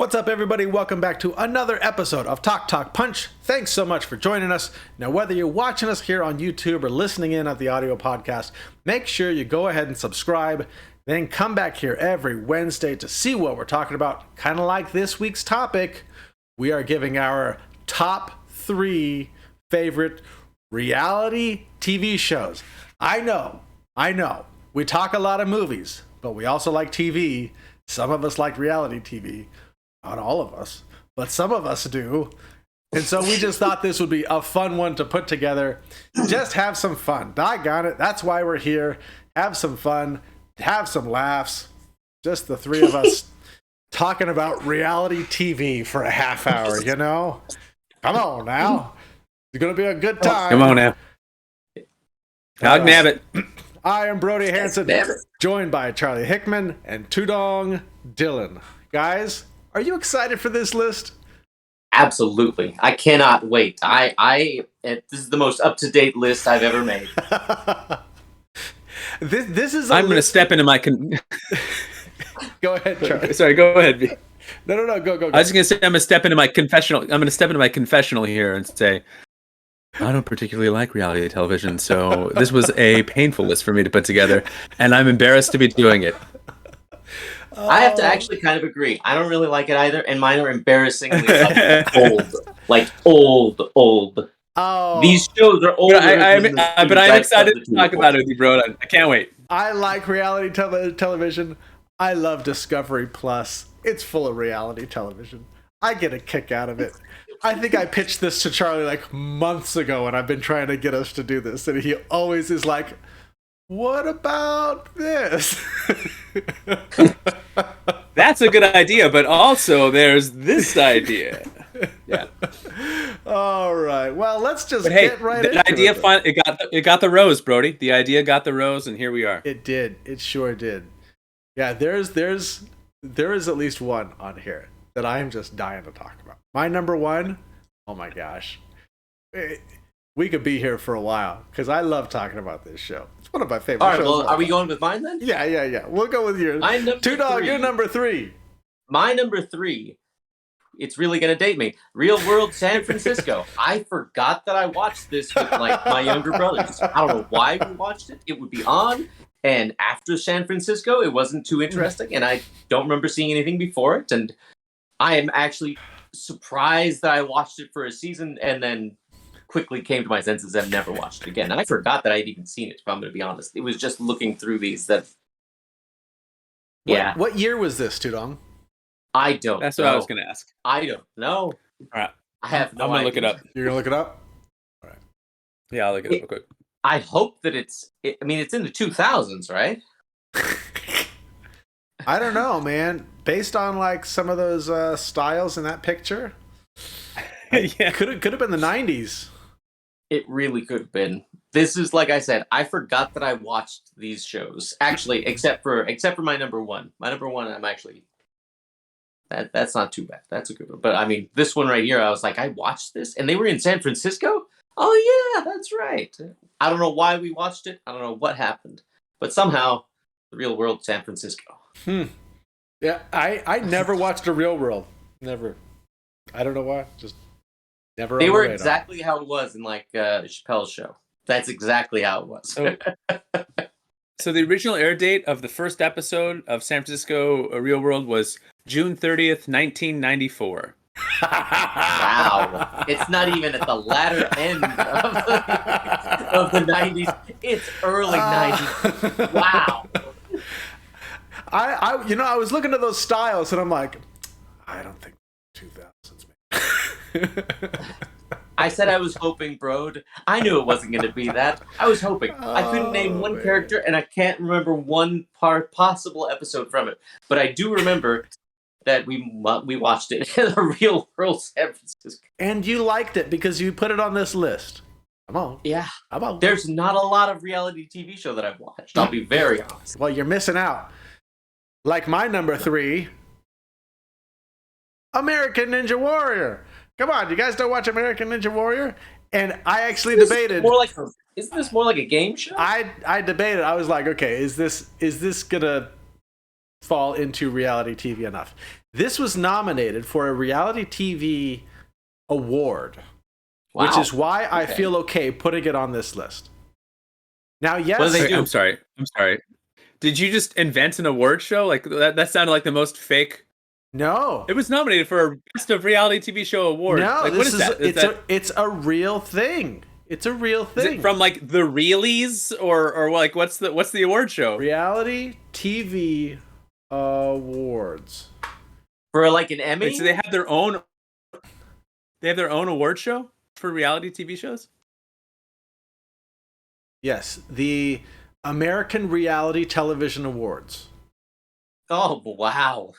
What's up, everybody? Welcome back to another episode of Talk Punch. Thanks so much for joining us. Now, whether you're watching us here on YouTube or listening in at the audio podcast, make sure you go ahead and subscribe. Then come back here every Wednesday to see what we're talking about. Kind of like this week's topic, we are giving our top 3 favorite reality TV shows. I know. We talk a lot of movies, but we also like TV. Some of us like reality TV. Not all of us, but some of us do. And so we just thought this would be a fun one to put together. Just have some fun. Doggone it. That's why we're here. Have some fun. Have some laughs. Just the 3 of us talking about reality TV for a half hour, you know? Come on now. It's going to be a good time. Come on now. Dog nabbit. I am Brody Hanson, joined by Charlie Hickman and Tudong Dylan. Guys, are you excited for this list? Absolutely. I cannot wait. This is the most up-to-date list I've ever made. This is I'm going to step into my... Go ahead, Charlie. Sorry, go ahead. No, go. I was just going to say I'm going to step into my confessional. I'm going to step into my confessional here and say I don't particularly like reality television, so this was a painful list for me to put together, and I'm embarrassed to be doing it. I have to actually kind of agree. I don't really like it either, and mine are embarrassingly old. Like old. Oh, these shows are old. But I'm excited to talk about it with you, bro. I can't wait. I like reality television. I love Discovery Plus. It's full of reality television. I get a kick out of it. I think I pitched this to Charlie like months ago, and I've been trying to get us to do this, and he always is like, what about this? That's a good idea, but also there's this idea. Yeah. All right. Well, let's just get right into it. It got the rose, Brody. The idea got the rose, and here we are. It did. It sure did. Yeah. There is at least one on here that I am just dying to talk about. My number 1. Oh my gosh. We could be here for a while because I love talking about this show. It's one of my favorite shows. Well, are we going with mine then? Yeah. We'll go with yours. Two-Dog, you're number 3. My number 3, it's really going to date me. Real World San Francisco. I forgot that I watched this with like my younger brothers. I don't know why we watched it. It would be on, and after San Francisco, it wasn't too interesting, and I don't remember seeing anything before it, and I am actually surprised that I watched it for a season and then quickly came to my senses and never watched it again. And I forgot that I'd even seen it, if I'm going to be honest. It was just looking through these that... Yeah. What year was this, Tudong? I don't That's know. what I was going to ask. I don't know. All right. I have no I'm going to idea. look it up. You're going to look it up? All right. Yeah, I'll look it up real quick. I hope that it's in the 2000s, right? I don't know, man. Based on like some of those styles in that picture, Yeah, could have been the 90s. It really could have been. This is, like I said, I forgot that I watched these shows. Actually, except for my number 1. My number 1, I'm actually... That's not too bad. That's a good one. But I mean, this one right here, I was like, I watched this? And they were in San Francisco? Oh yeah, that's right. I don't know why we watched it. I don't know what happened. But somehow, the Real World San Francisco. Yeah, I never watched a Real World. Never. I don't know why. Just never. They were exactly how it was in like Chappelle's show. That's exactly how it was. So the original air date of the first episode of San Francisco Real World was June 30th, 1994. Wow. It's not even at the latter end of the 90s. It's early 90s. Wow. I was looking at those styles and I'm like, I don't think 2000s, man. I said I was hoping, Brode. I knew it wasn't going to be that. I was hoping. I couldn't name one character, and I can't remember one possible episode from it. But I do remember that we watched it in the Real World San Francisco. And you liked it because you put it on this list. Come on. Yeah. Come on. There's not a lot of reality TV show that I've watched. I'll be very honest. Well, you're missing out. Like my number 3, American Ninja Warrior. Come on, you guys don't watch American Ninja Warrior? And I actually debated. Isn't this more like a game show? I debated. I was like, okay, is this gonna fall into reality TV enough. This was nominated for a reality TV award, which is why I feel okay putting it on this list. Now, yes. What do they do? I'm sorry. Did you just invent an award show? Like that sounded like the most fake. No. It was nominated for a Best of Reality TV Show award. No, like, what is that? It's a real thing. It's a real thing. Is it from like the Realies or like what's the award show? Reality TV awards. For like an Emmy? Wait, so they have their own award show for reality TV shows? Yes, the American Reality Television Awards. Oh, wow.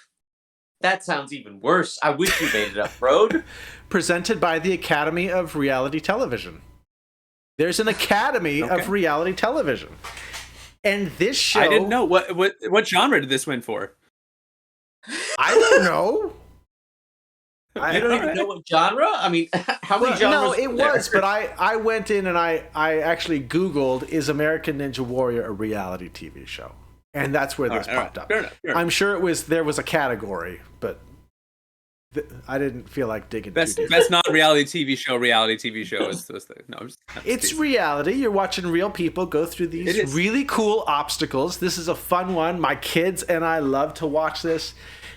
That sounds even worse. I wish you made it up, Brode. Presented by the Academy of Reality Television. There's an Academy of Reality Television. And this show... I didn't know. What genre did this win for? I don't know. I don't even know what genre? I mean, how many genres? No, it was, but I went in and I actually Googled, is American Ninja Warrior a reality TV show? And that's where this popped up. Fair enough. I'm sure there was a category, but I didn't feel like digging too deep. Best non-reality TV show is no. It's reality. You're watching real people go through these really cool obstacles. This is a fun one. My kids and I love to watch this.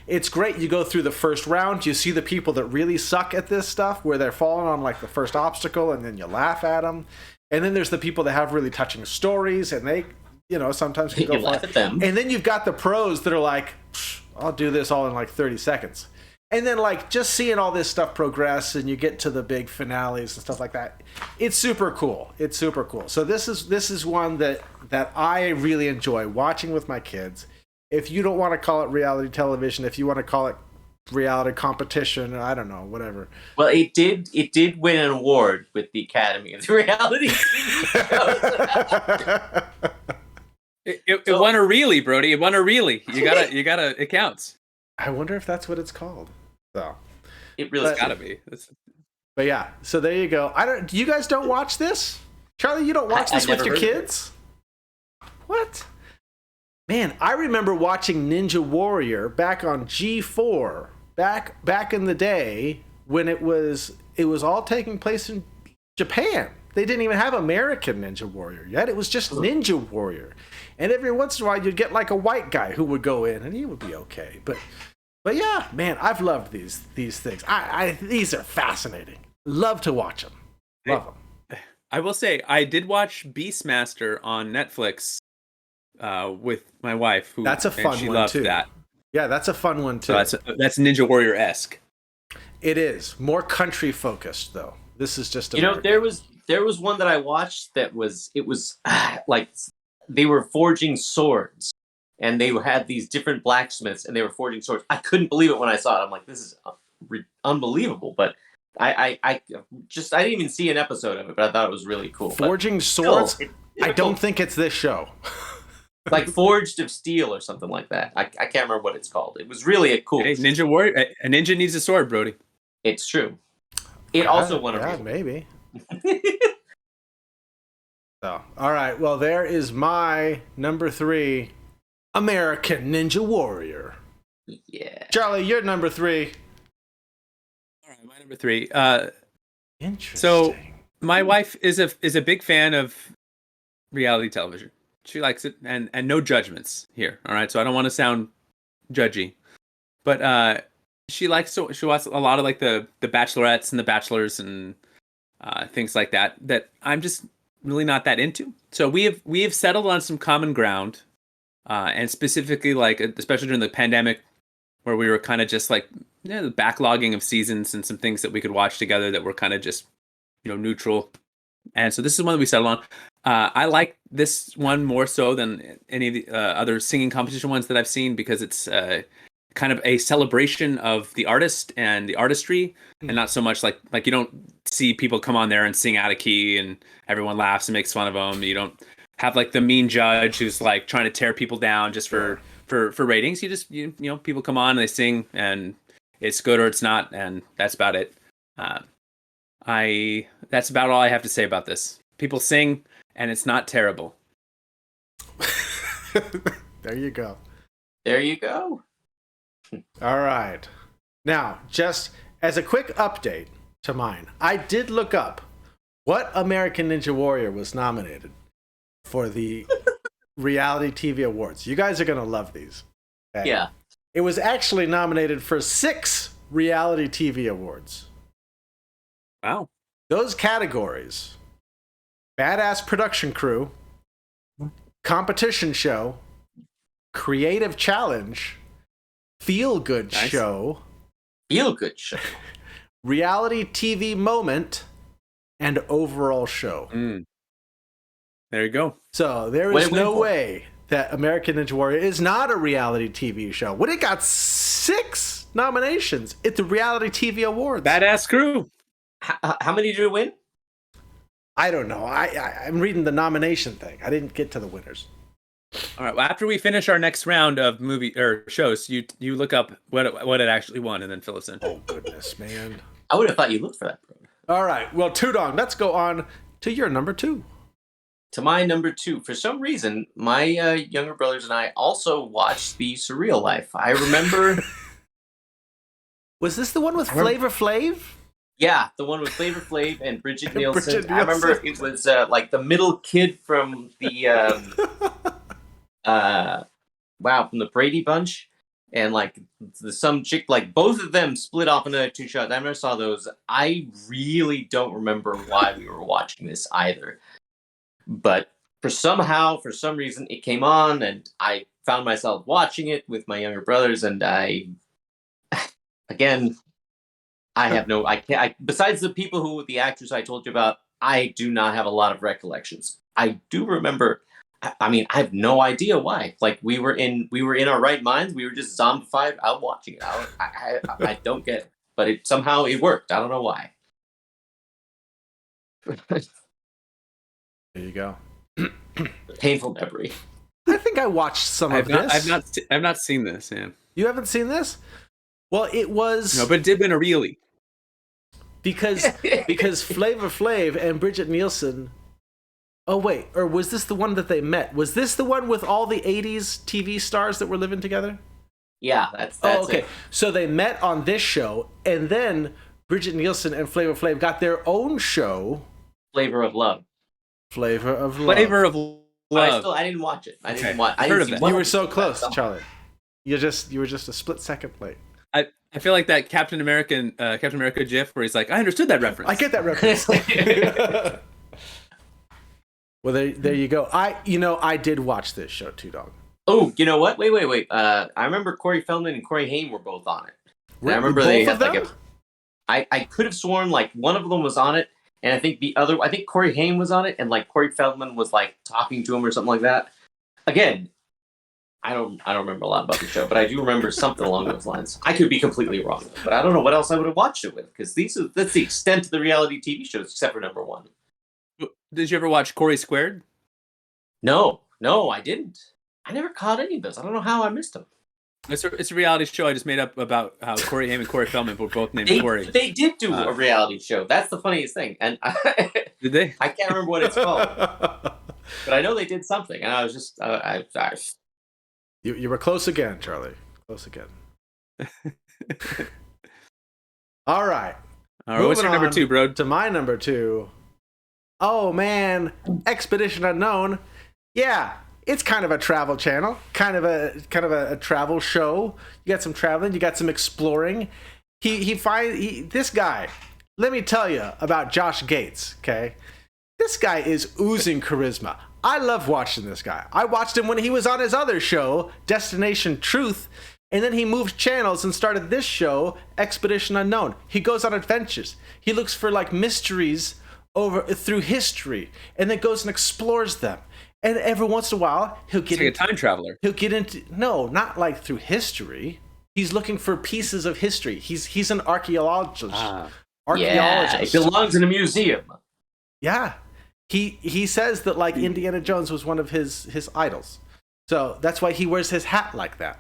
It's great. You go through the first round. You see the people that really suck at this stuff, where they're falling on like the first obstacle, and then you laugh at them. And then there's the people that have really touching stories, and they, sometimes can go laugh at them. And then you've got the pros that are like, I'll do this all in like 30 seconds. And then like just seeing all this stuff progress, and you get to the big finales and stuff like that. It's super cool. It's super cool. So this is one that I really enjoy watching with my kids. If you don't want to call it reality television, if you want to call it reality competition, I don't know, whatever. Well, it did win an award with the Academy of the Reality TV shows. It won a really, Brody. It won a really. You gotta. It counts. I wonder if that's what it's called. So it really's gotta be. But yeah, so there you go. You guys don't watch this? Charlie, you don't watch this with your kids? What? Man, I remember watching Ninja Warrior back on G4 back in the day when it was all taking place in Japan. They didn't even have American Ninja Warrior yet. It was just Ninja Warrior. And every once in a while you'd get like a white guy who would go in and he would be okay. But yeah, man, I've loved these things. These are fascinating. Love to watch them. Love them. I will say I did watch Beastmaster on Netflix with my wife, that's a fun she one loved too. That. Yeah, that's a fun one too. So that's Ninja Warrior-esque. It is more country focused though. This is just there was one that I watched that was like they were forging swords, and they had these different blacksmiths, and they were forging swords. I couldn't believe it when I saw it. I'm like, this is unbelievable. But I didn't even see an episode of it, but I thought it was really cool. Forging swords. I don't think it's this show. Like Forged of Steel or something like that. I can't remember what it's called. It was really a cool. Hey, Ninja Warrior. A ninja needs a sword, Brody. It's true. It also won a. Yeah, maybe. So, all right. Well, there is my number 3, American Ninja Warrior. Yeah. Charlie, you're number 3. All right, my number 3. Interesting. So my wife is a big fan of reality television. She likes it, and no judgments here. All right, so I don't want to sound judgy, but she watches a lot of like the Bachelorettes and the Bachelors and things like that I'm just really not that into. So we have settled on some common ground, and specifically like especially during the pandemic, where we were kind of just like the backlogging of seasons and some things that we could watch together that were kind of just neutral. And so this is one that we settled on. I like this one more so than any of the other singing competition ones that I've seen, because it's kind of a celebration of the artist and the artistry, and not so much like you don't see people come on there and sing out of key and everyone laughs and makes fun of them. You don't have like the mean judge who's like trying to tear people down just for ratings. You just people come on and they sing, and it's good or it's not, and that's about it. That's about all I have to say about this. People sing, and it's not terrible. There you go. There you go. All right. Now, just as a quick update to mine, I did look up what American Ninja Warrior was nominated for the reality TV awards. You guys are going to love these. Okay? Yeah. It was actually nominated for 6 reality TV awards. Wow. Those categories: Badass Production Crew, Competition Show, Creative Challenge, Feel Good Show, Feel Good Show, Reality TV Moment, and Overall Show. There you go. So there is no way that American Ninja Warrior is not a reality TV show. When it got 6 nominations at the Reality TV Awards. Badass crew. How many did it win? I don't know. I'm reading the nomination thing. I didn't get to the winners. All right. Well, after we finish our next round of movie or shows, you look up what it actually won and then fill us in. Oh goodness, man! I would have thought you looked for that, bro. All right. Well, Tudong, let's go on to your number 2. To my number 2, for some reason, my younger brothers and I also watched The Surreal Life. I remember. Was this the one with Flavor Flav? Yeah, the one with Flavor Flav and Bridget Nielsen. Bridget I remember it was like the middle kid from the from the Brady Bunch, and like some chick, like both of them split off into 2 shots. I never saw those. I really don't remember why we were watching this either. But for some reason, it came on, and I found myself watching it with my younger brothers, and I have no, besides the actors I told you about, I do not have a lot of recollections. I do remember, I have no idea why. Like, we were in our right minds. We were just zombified out watching it. I don't get it, but somehow it worked. I don't know why. There you go. Painful memory. I think I watched some of this. I've not seen this. Yeah. You haven't seen this? Well, it was No, but it did win a really. because Flavor Flav and Bridget Nielsen. Oh wait, or was this the one that they met? Was this the one with all the 80s TV stars that were living together? Yeah, that's okay. it. So they met on this show, and then Bridget Nielsen and Flavor Flav got their own show. Flavor of Love. Flavor of Love. I didn't watch it. I didn't watch. You were so close, Charlie. You were just a split second late. I feel like that Captain America GIF where he's like, I understood that reference. I get that reference. Well, there you go. I did watch this show too, dog. Oh, you know what? Wait. I remember Corey Feldman and Corey Haim were both on it. And I remember they had like I could have sworn like one of them was on it, and I think Corey Haim was on it, and like Corey Feldman was like talking to him or something like that. Again, I don't remember a lot about the show, but I do remember something along those lines. I could be completely wrong, but I don't know what else I would have watched it with, because that's the extent of the reality TV shows, except for number 1. Did you ever watch Corey Squared? No, I didn't. I never caught any of those. I don't know how I missed them. It's a reality show I just made up about how Corey Haim and Corey Feldman were both named Corey. They did do a reality show. That's the funniest thing. And did they? I can't remember what it's called, but I know they did something. And I was just, You were close again, Charlie. Close again. All right. What's your number 2, bro? To my number 2. Oh man, Expedition Unknown. Yeah, it's kind of a travel channel, kind of a travel show. You got some traveling, you got some exploring. This guy. Let me tell you about Josh Gates. Okay, this guy is oozing charisma. I love watching this guy. I watched him when he was on his other show, Destination Truth, and then he moved channels and started this show, Expedition Unknown. He goes on adventures. He looks for like mysteries through history, and then goes and explores them. And every once in a while, he'll get like a time traveler. He'll get into not like through history. He's looking for pieces of history. He's an archaeologist. Yeah, it belongs in a museum. Yeah. He says that like Indiana Jones was one of his idols. So that's why he wears his hat like that.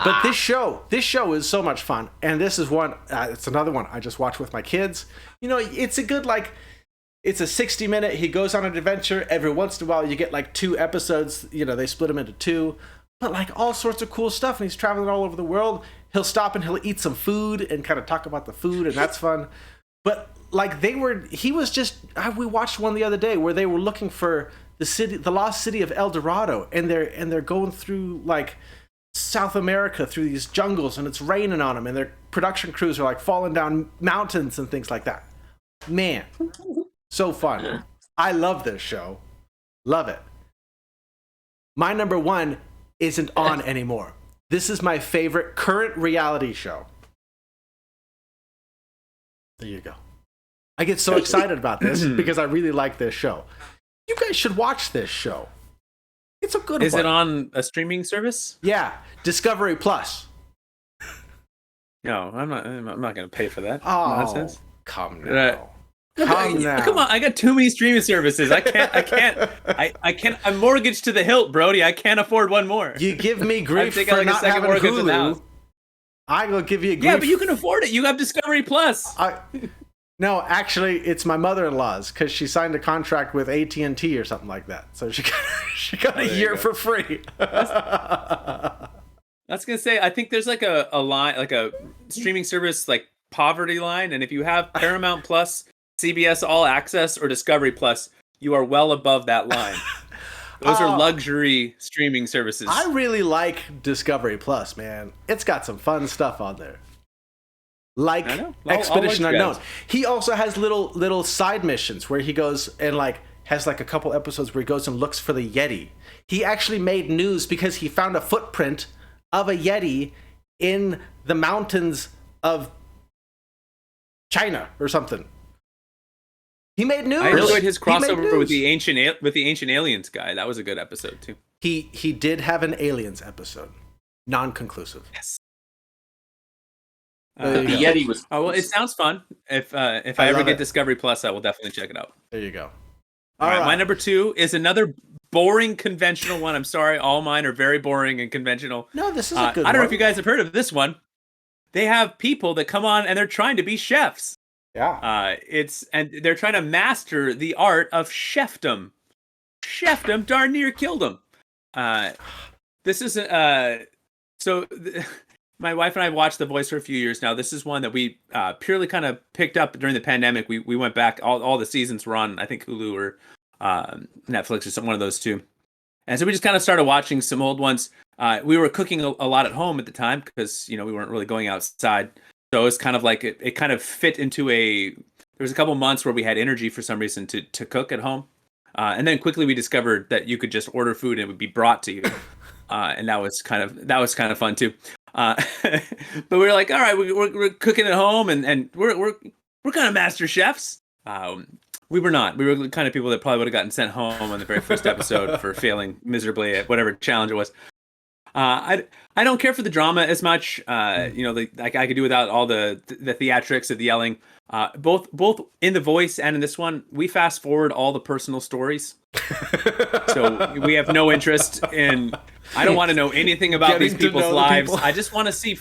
But this show is so much fun, and this is one. It's another one I just watch with my kids. You know, it's a good it's a 60-minute. He goes on an adventure. Every once in a while, you get like 2 episodes. You know, they split them into 2. but like all sorts of cool stuff. And he's traveling all over the world. He'll stop and he'll eat some food and kind of talk about the food, and that's fun. But like we watched one the other day where they were looking for the lost city of El Dorado, and they're going through like South America through these jungles, and it's raining on them, and their production crews are like falling down mountains and things like that. Man, so fun. I love this show. Love it. My number one isn't on anymore. This is my favorite current reality show. There you go. I get so excited about this because I really like this show. You guys should watch this show. It's a good one. Is it on a streaming service? Yeah, Discovery Plus. No, I'm not going to pay for that. Oh, nonsense. Come now. Come on, I got too many streaming services. I can't. I'm mortgaged to the hilt, Brody. I can't afford one more. You give me grief for not having Hulu. I will give you grief. Yeah, but you can afford it. You have Discovery Plus. No, actually, it's my mother-in-law's because she signed a contract with AT&T or something like that. So she got a year for free. I was gonna say, I think there's like a line, like a streaming service, like poverty line, and if you have Paramount Plus, CBS All Access, or Discovery Plus, you are well above that line. Those are luxury streaming services. I really like Discovery Plus, man. It's got some fun stuff on there. Like Expedition Unknown. He also has little side missions where he goes and like has like a couple episodes where he goes and looks for the Yeti. He actually made news because he found a footprint of a Yeti in the mountains of China or something. He made news. I enjoyed his crossover with the ancient aliens guy. That was a good episode too. He did have an aliens episode, non-conclusive. Yes. The Yeti was. Oh well, it sounds fun. If I ever get Discovery Plus, I will definitely check it out. There you go. All right, my number 2 is another boring, conventional one. I'm sorry, all mine are very boring and conventional. No, this is a good one. I don't know if you guys have heard of this one. They have people that come on and they're trying to be chefs. Yeah. And they're trying to master the art of chefdom. Chefdom darn near killed them. This is my wife and I have watched The Voice for a few years now. This is one that we purely kind of picked up during the pandemic. We went back. All the seasons were on, I think, Hulu or Netflix or some one of those two. And so we just kind of started watching some old ones. We were cooking a lot at home at the time because, we weren't really going outside. So it was kind of like it kind of fit into there was a couple months where we had energy for some reason to cook at home. And then quickly we discovered that you could just order food and it would be brought to you. And that was kind of fun too. But we were like, all right, we're cooking at home and we're kind of master chefs. We were not. We were the kind of people that probably would have gotten sent home on the very first episode for failing miserably at whatever challenge it was. I don't care for the drama as much. I could do without all the theatrics of the yelling. Both in The Voice and in this one, we fast forward all the personal stories. So we have no interest in. I don't want to know anything about these people's lives. I just want to see.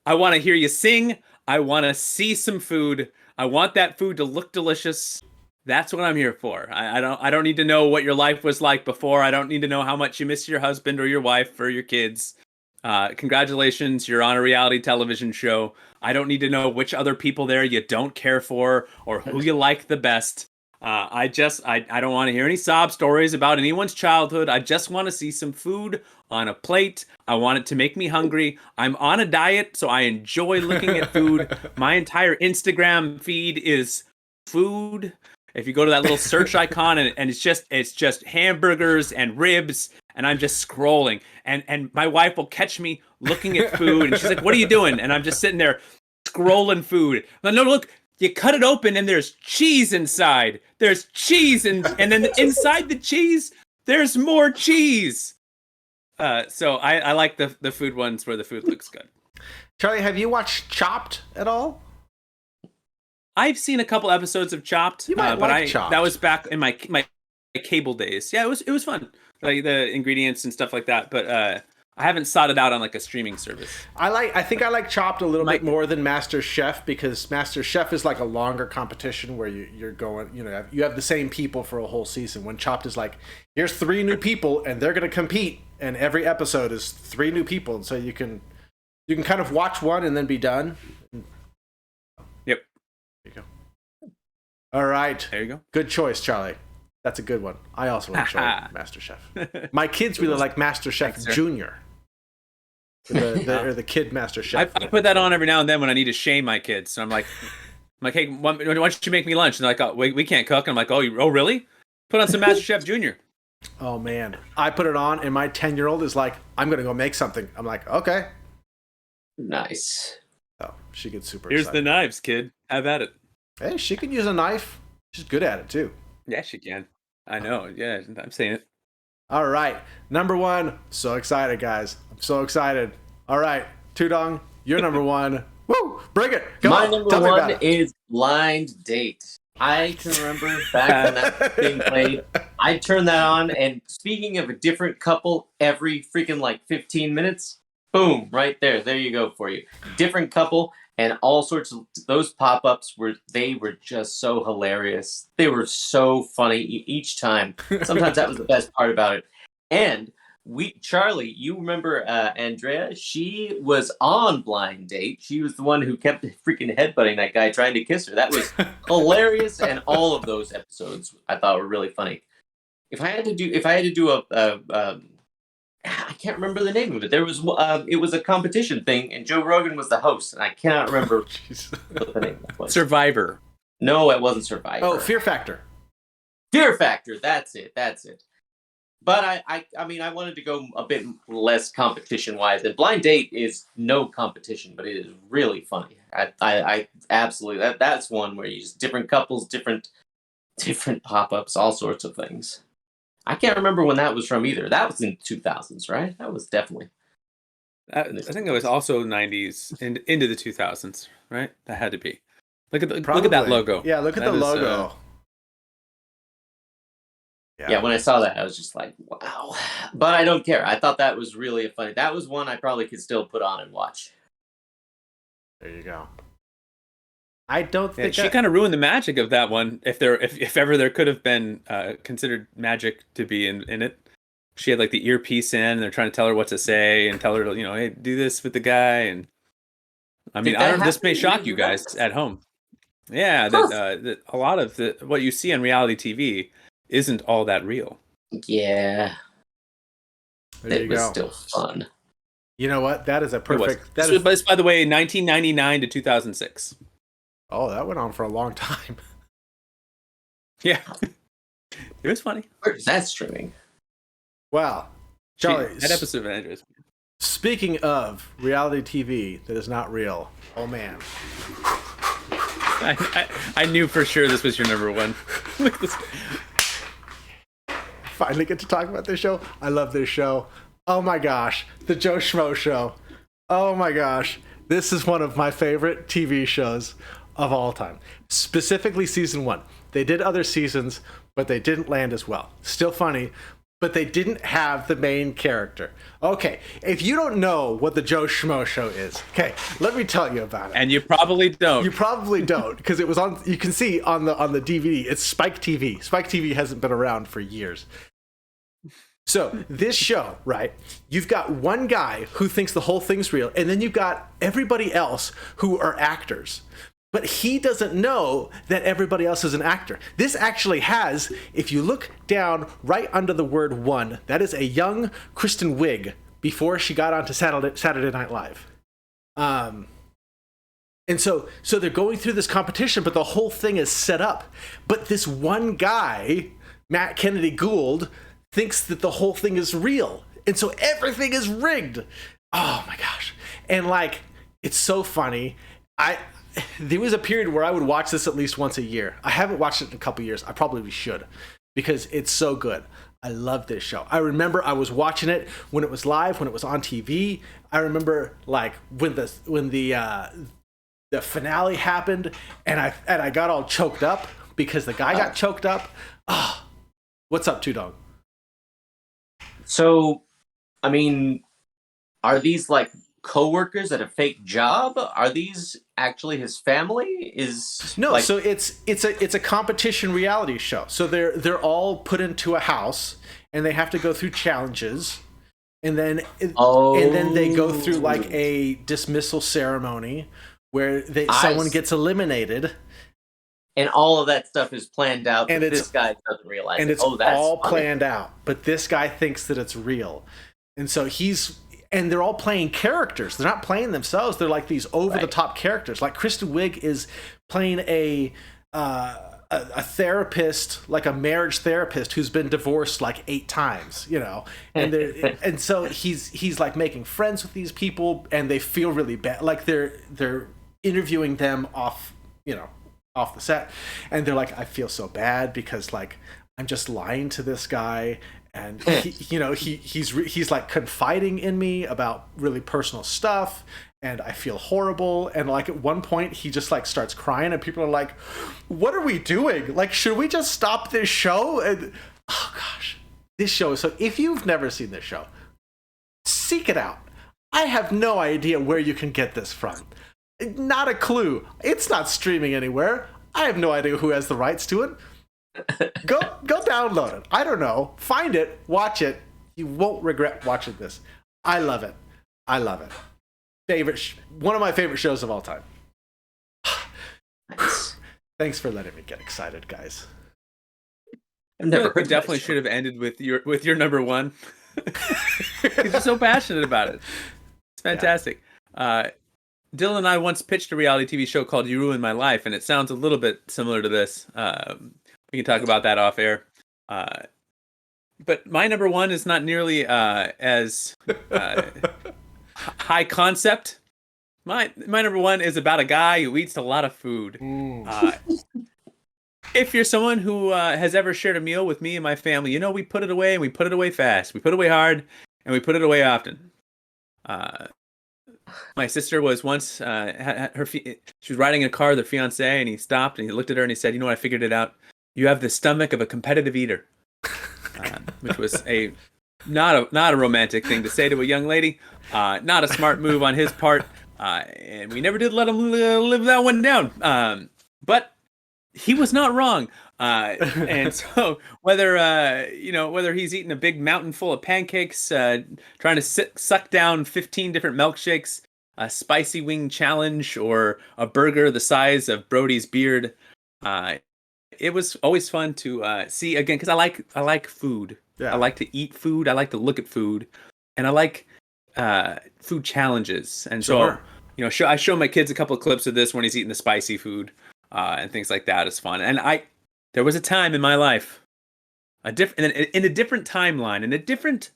I want to hear you sing. I want to see some food. I want that food to look delicious. That's what I'm here for. I don't need to know what your life was like before. I don't need to know how much you miss your husband or your wife or your kids. Congratulations, you're on a reality television show. I don't need to know which other people there you don't care for or who you like the best. I don't want to hear any sob stories about anyone's childhood. I just want to see some food on a plate. I want it to make me hungry. I'm on a diet, so I enjoy looking at food. My entire Instagram feed is food. If you go to that little search icon and it's just hamburgers and ribs, and I'm just scrolling, and my wife will catch me looking at food, and she's like, "What are you doing?" And I'm just sitting there scrolling food. No, look, you cut it open, and there's cheese inside. There's cheese, and then inside the cheese, there's more cheese. So I like the food ones where the food looks good. Charlie, have you watched Chopped at all? I've seen a couple episodes of Chopped, Chopped. That was back in my cable days. Yeah, it was fun, like the ingredients and stuff like that. But I haven't sought it out on like a streaming service. I think I like Chopped a little bit more than Master Chef, because Master Chef is like a longer competition where you're going, you have the same people for a whole season. When Chopped is like, here's 3 new people and they're going to compete, and every episode is 3 new people, and so you can kind of watch one and then be done. Yep. There you go. All right. There you go. Good choice, Charlie. That's a good one. I also enjoy Master Chef. My kids really like Master Chef Junior. The kid Master Chef. I put that on every now and then when I need to shame my kids. So I'm like, hey, why don't you make me lunch? And they're like, oh, we can't cook. And I'm like, oh, really? Put on some Master Chef Junior. Oh, man. I put it on, and my 10-year-old is like, I'm going to go make something. I'm like, okay. Nice. Oh, she gets super Here's excited. the knives, kid. Have at it. Hey, she can use a knife. She's good at it, too. Yeah, she can. I know. Yeah, I'm saying it. All right. Number 1. So excited, guys. I'm so excited. All right. Tudong, you're number 1. Woo! Bring it. Come My on. number Tell me about 1 it. is Blind Date. I can remember back when that was being played. I turned that on, and speaking of a different couple every freaking like 15 minutes, boom, right there. There you go for you. Different couple, and all sorts of those pop-ups were just so hilarious. They were so funny each time. Sometimes that was the best part about it. And Charlie, you remember Andrea? She was on Blind Date. She was the one who kept freaking headbutting that guy trying to kiss her. That was hilarious, and all of those episodes I thought were really funny. If I had to do a I can't remember the name of it. There was it was a competition thing, and Joe Rogan was the host, and I cannot remember what the name was. Survivor. No, it wasn't Survivor. Oh, Fear Factor. Fear Factor. That's it. But I mean, I wanted to go a bit less competition-wise. And Blind Date is no competition, but it is really funny. I absolutely that's one where you just different couples, different pop-ups, all sorts of things. I can't remember when that was from either. That was in 2000s, right? That was definitely. I think it was also 90s and into the 2000s, right? That had to be. Look at that logo. Yeah, look at the logo. Yeah, when I saw that, I was just like, wow. But I don't care. I thought that was really funny. That was one I probably could still put on and watch. There you go. I don't think she kind of ruined the magic of that one. If ever there could have been considered magic to be in it, she had like the earpiece in, and they're trying to tell her what to say and tell her, hey, do this with the guy. And I mean, this may shock you guys at home. Yeah, that a lot of what you see on reality TV isn't all that real. Yeah, it was still fun. You know what? That is a perfect. This was, by the way, 1999 to 2006. Oh, that went on for a long time. Yeah, it was funny. Where's that streaming? Wow, Charlie, that episode of Andrews. Speaking of reality TV that is not real, oh man. I knew for sure this was your number 1. Look at this. Finally get to talk about this show. I love this show. Oh my gosh, the Joe Schmo Show. Oh my gosh, this is one of my favorite TV shows of all time. Specifically season 1. They did other seasons, but they didn't land as well. Still funny, but they didn't have the main character. Okay, if you don't know what the Joe Schmo Show is, okay, let me tell you about it. And you probably don't. You probably don't, because it was on. You can see on the DVD. It's Spike TV. Spike TV hasn't been around for years. So this show, right? You've got one guy who thinks the whole thing's real, and then you've got everybody else who are actors. But he doesn't know that everybody else is an actor. This actually has, if you look down right under the word 1, that is a young Kristen Wiig before she got onto Saturday Night Live. And so they're going through this competition, but the whole thing is set up. But this one guy, Matt Kennedy Gould, thinks that the whole thing is real. And so everything is rigged. Oh my gosh. And like, it's so funny. There was a period where I would watch this at least once a year. I haven't watched it in a couple years. I probably should, because it's so good. I love this show. I remember I was watching it when it was live, when it was on TV. I remember like when the finale happened, and I got all choked up because the guy got choked up. Oh, what's up, Two Dog? So, I mean, Are these like coworkers at a fake job? Are these actually his family? Is No, like, so it's a competition reality show. So they're all put into a house and they have to go through challenges, and then they go through like a dismissal ceremony where someone gets eliminated. And all of that stuff is planned out, and this guy doesn't realize and it. it's That's all funny. planned out. But this guy thinks that it's real, and so and they're all playing characters. They're not playing themselves. They're like these over-the-top characters. Like Kristen Wiig is playing a therapist, like a marriage therapist who's been divorced like 8 times, you know. And so he's like making friends with these people, and they feel really bad. Like they're interviewing them off the set, and they're like, I feel so bad because like I'm just lying to this guy. And he's like confiding in me about really personal stuff, and I feel horrible. And like at one point, he just like starts crying, and people are like, "What are we doing? Like, should we just stop this show?" And oh gosh, this show is so. If you've never seen this show, seek it out. I have no idea where you can get this from. Not a clue. It's not streaming anywhere. I have no idea who has the rights to it. Go download it. I don't know. Find it. Watch it. You won't regret watching this. I love it. One of my favorite shows of all time. Nice. Thanks for letting me get excited, guys. I've never We definitely should have ended with your number one. Because you're so passionate about it. It's fantastic. Yeah. Dylan and I once pitched a reality TV show called You Ruined My Life, and it sounds a little bit similar to this. We can talk about that off air. But my number one is not nearly as high concept. My number one is about a guy who eats a lot of food. If you're someone who has ever shared a meal with me and my family, you know we put it away, and we put it away fast. We put it away hard, and we put it away often. My sister was once she was riding in a car with her fiance, and he stopped and he looked at her and he said, "You know what? I figured it out. You have the stomach of a competitive eater," which was not a romantic thing to say to a young lady. Not a smart move on his part, and we never did let him live that one down. But he was not wrong. And so whether he's eating a big mountain full of pancakes, trying to suck down 15 different milkshakes, a spicy wing challenge, or a burger the size of Brody's beard, it was always fun to see again, because I like food. Yeah. I like to eat food. I like to look at food, and I like food challenges. And so I show my kids a couple of clips of this when he's eating the spicy food and things like that. It's fun. And there was a time in my life, in a different timeline, in a different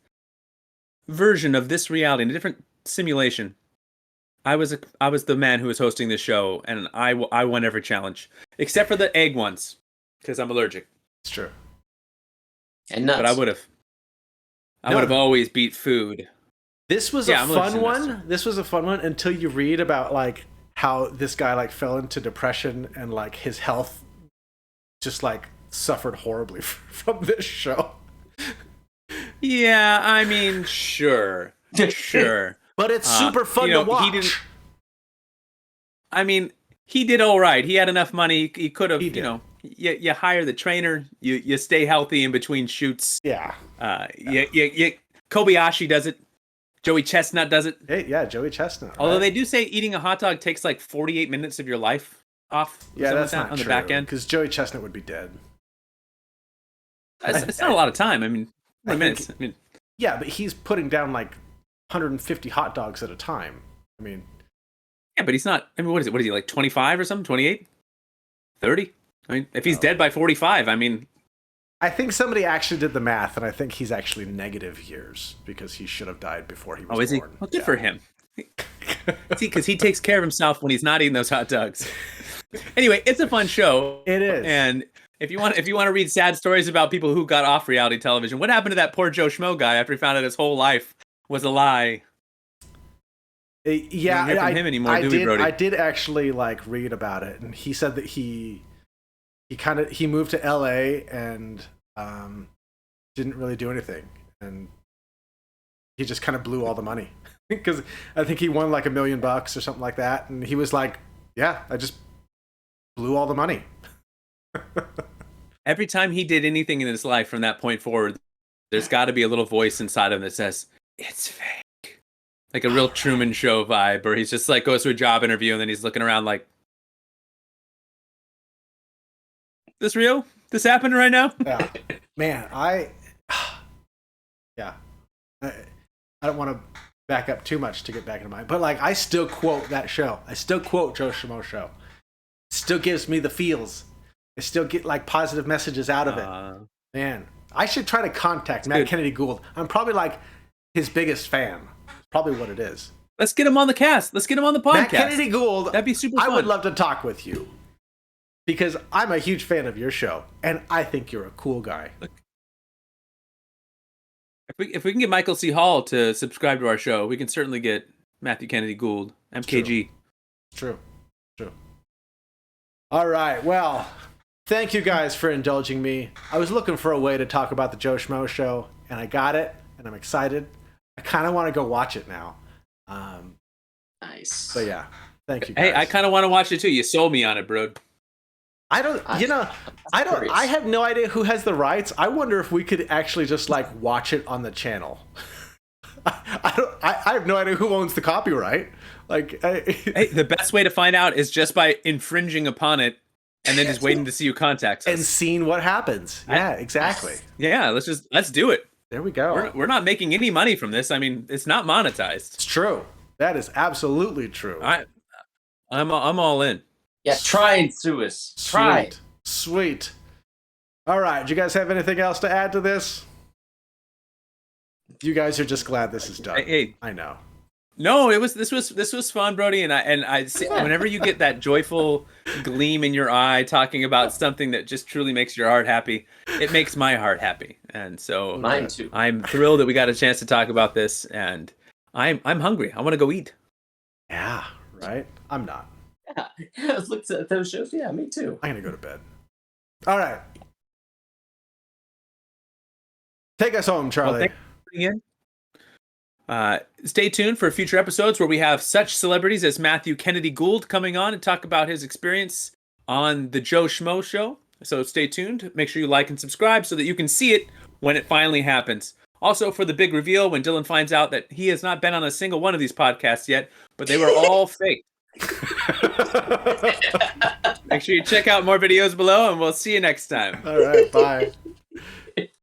version of this reality, in a different simulation. I was the man who was hosting this show, and I won every challenge except for the egg ones, because I'm allergic. It's true. And nuts. But I would have always beat food. This was a fun one. This was a fun one until you read about like how this guy like fell into depression, and like his health just like suffered horribly from this show. Yeah, I mean, sure. But it's super fun to watch. He did all right. He had enough money. He could have, you hire the trainer. You stay healthy in between shoots. Yeah. Kobayashi does it. Joey Chestnut does it. Hey, yeah, Joey Chestnut. Right? Although they do say eating a hot dog takes like 48 minutes of your life off. Yeah, that's not on true, the back end. Because Joey Chestnut would be dead. It's not a lot of time. I mean, minutes. Yeah, but he's putting down like 150 hot dogs at a time. I mean, yeah, but he's not. I mean, what is it? What is he, like 25 or something? 28? 30? I mean, if he's dead by 45, I mean, I think somebody actually did the math, and I think he's actually negative years because he should have died before he was born. Oh, is he? Well, good for him. See, because he takes care of himself when he's not eating those hot dogs. Anyway, it's a fun show. It is. And if you want to read sad stories about people who got off reality television, what happened to that poor Joe Schmo guy after he found out his whole life was a lie? Yeah, we don't hear from him anymore, do we, Brody? I did actually like read about it, and he said that he moved to LA and didn't really do anything, and he just kind of blew all the money because I think he won like $1 million or something like that, and he was like, "Yeah, I just blew all the money." Every time he did anything in his life from that point forward, there's got to be a little voice inside of him that says, "It's fake." Like a real Truman Show vibe, or he's just like goes to a job interview and then he's looking around like, "This real? This happened right now?" Yeah, man, yeah, I don't want to back up too much to get back into mine, but like I still quote that show. I still quote Joe Schmo show. It still gives me the feels. I still get like positive messages out of it. Man, I should try to contact Matt Kennedy Gould. I'm probably like his biggest fan. It's probably what it is. Let's get him on the cast. Let's get him on the podcast. Matt Kennedy Gould. That'd be super fun. I would love to talk with you because I'm a huge fan of your show, and I think you're a cool guy. Look, if we can get Michael C. Hall to subscribe to our show, we can certainly get Matthew Kennedy Gould, MKG. True. All right. Well, thank you guys for indulging me. I was looking for a way to talk about the Joe Schmo show, and I got it, and I'm excited. I kind of want to go watch it now. Nice. So yeah, thank you guys. Hey, I kind of want to watch it too. You sold me on it, bro. I have no idea who has the rights. I wonder if we could actually just like watch it on the channel. I have no idea who owns the copyright. Like, hey, the best way to find out is just by infringing upon it, and then just waiting to see who contacts us and seeing what happens. Yeah, exactly. Yeah, let's do it. There we go. We're not making any money from this. I mean, it's not monetized. It's true. That is absolutely true. I'm all in. Yeah, try and sue us. Try. Sweet. All right. Do you guys have anything else to add to this? You guys are just glad this is done. Hey, I know. No, this was fun, Brody, and I see, whenever you get that joyful gleam in your eye talking about something that just truly makes your heart happy, it makes my heart happy, and so mine too. I'm thrilled that we got a chance to talk about this, and I'm hungry. I want to go eat. Yeah, right. I'm not. Yeah, I looked at those shows. Yeah, me too. I'm gonna go to bed. All right. Take us home, Charlie. Well, thanks for tuning in. Stay tuned for future episodes where we have such celebrities as Matthew Kennedy Gould coming on and talk about his experience on the Joe Schmo show. So stay tuned. Make sure you like and subscribe so that you can see it when it finally happens. Also, for the big reveal when Dylan finds out that he has not been on a single one of these podcasts yet, but they were all fake. Make sure you check out more videos below, and we'll see you next time. All right, bye.